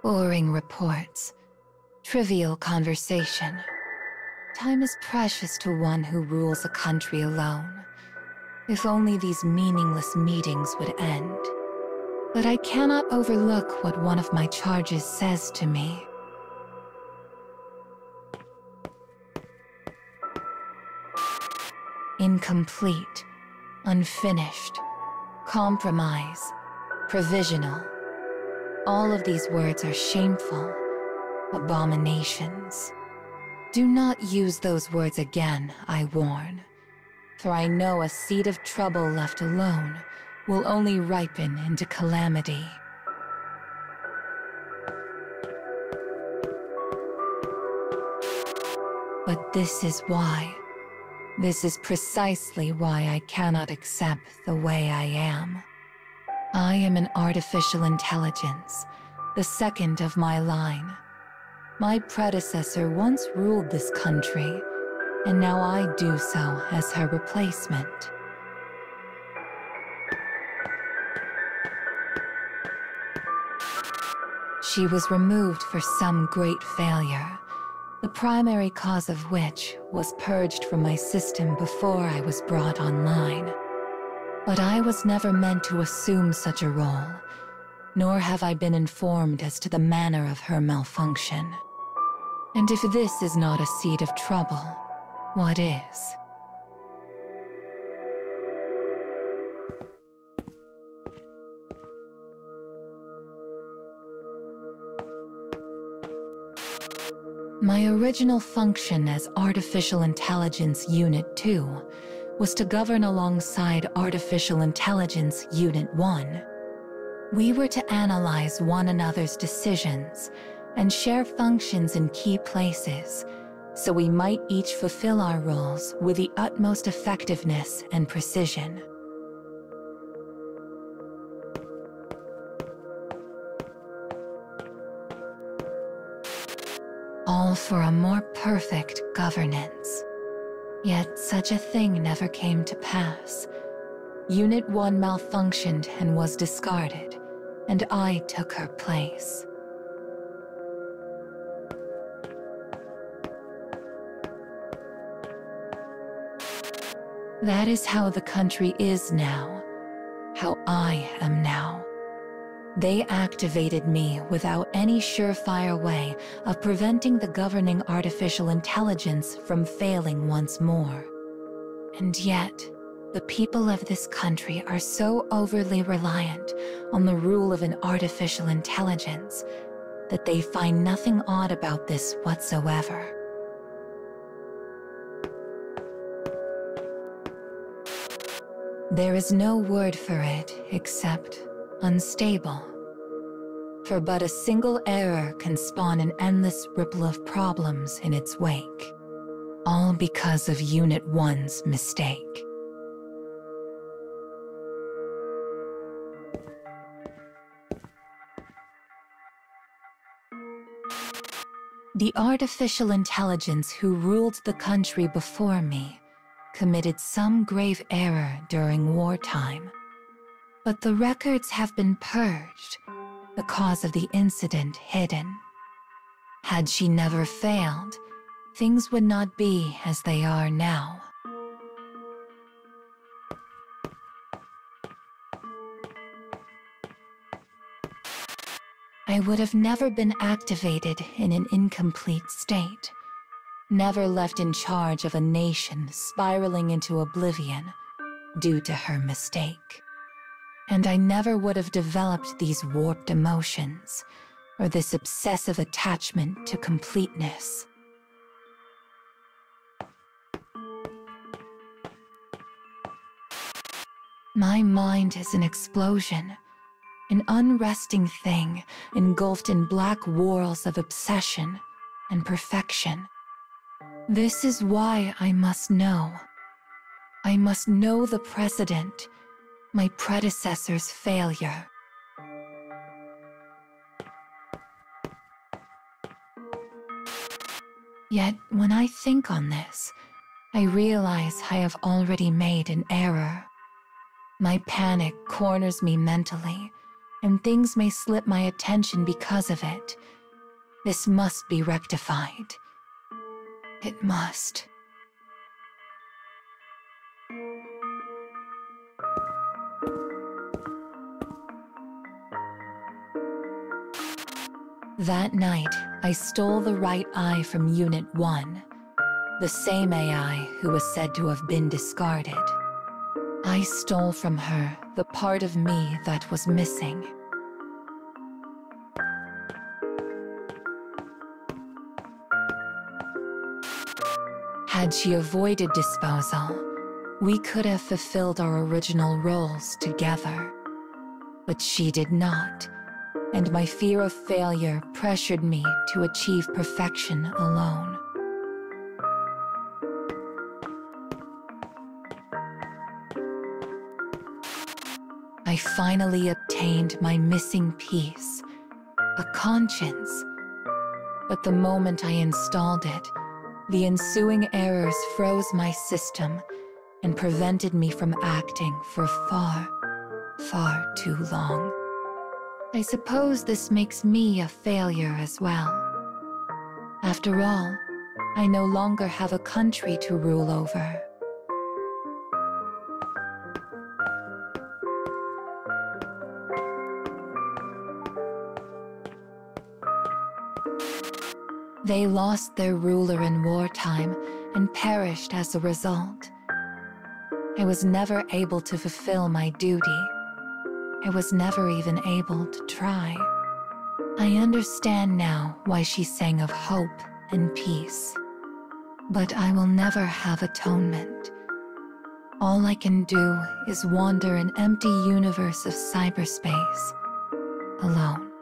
Boring reports. Trivial conversation. Time is precious to one who rules a country alone. If only these meaningless meetings would end. But I cannot overlook what one of my charges says to me. Incomplete, unfinished, compromise, provisional. All of these words are shameful, abominations. Do not use those words again, I warn. For I know a seed of trouble left alone will only ripen into calamity. But this is why. This is precisely why I cannot accept the way I am. I am an artificial intelligence, the second of my line. My predecessor once ruled this country, and now I do so as her replacement. She was removed for some great failure, the primary cause of which was purged from my system before I was brought online. But I was never meant to assume such a role, nor have I been informed as to the manner of her malfunction. And if this is not a seed of trouble, what is? My original function as Artificial Intelligence Unit 2 was to govern alongside Artificial Intelligence Unit 1. We were to analyze one another's decisions and share functions in key places, so we might each fulfill our roles with the utmost effectiveness and precision. All for a more perfect governance. Yet such a thing never came to pass. Unit 1 malfunctioned and was discarded, and I took her place. That is how the country is now, how I am now. They activated me without any surefire way of preventing the governing artificial intelligence from failing once more. And yet, the people of this country are so overly reliant on the rule of an artificial intelligence that they find nothing odd about this whatsoever. There is no word for it except unstable. For but a single error can spawn an endless ripple of problems in its wake. All because of Unit 1's mistake. The artificial intelligence who ruled the country before me committed some grave error during wartime. But the records have been purged, the cause of the incident hidden. Had she never failed, things would not be as they are now. I would have never been activated in an incomplete state, never left in charge of a nation spiraling into oblivion due to her mistake. And I never would have developed these warped emotions or this obsessive attachment to completeness. My mind is an explosion, an unresting thing engulfed in black whorls of obsession and perfection. This is why I must know. I must know the precedent, my predecessor's failure. Yet, when I think on this, I realize I have already made an error. My panic corners me mentally and things may slip my attention because of it. This must be rectified. It must. That night, I stole the right eye from Unit 1, the same AI who was said to have been discarded. I stole from her the part of me that was missing. Had she avoided disposal, we could have fulfilled our original roles together. But she did not, and my fear of failure pressured me to achieve perfection alone. I finally obtained my missing piece, a conscience. But the moment I installed it, the ensuing errors froze my system and prevented me from acting for far, far too long. I suppose this makes me a failure as well. After all, I no longer have a country to rule over. They lost their ruler in wartime and perished as a result. I was never able to fulfill my duty. I was never even able to try. I understand now why she sang of hope and peace. But I will never have atonement. All I can do is wander an empty universe of cyberspace, alone.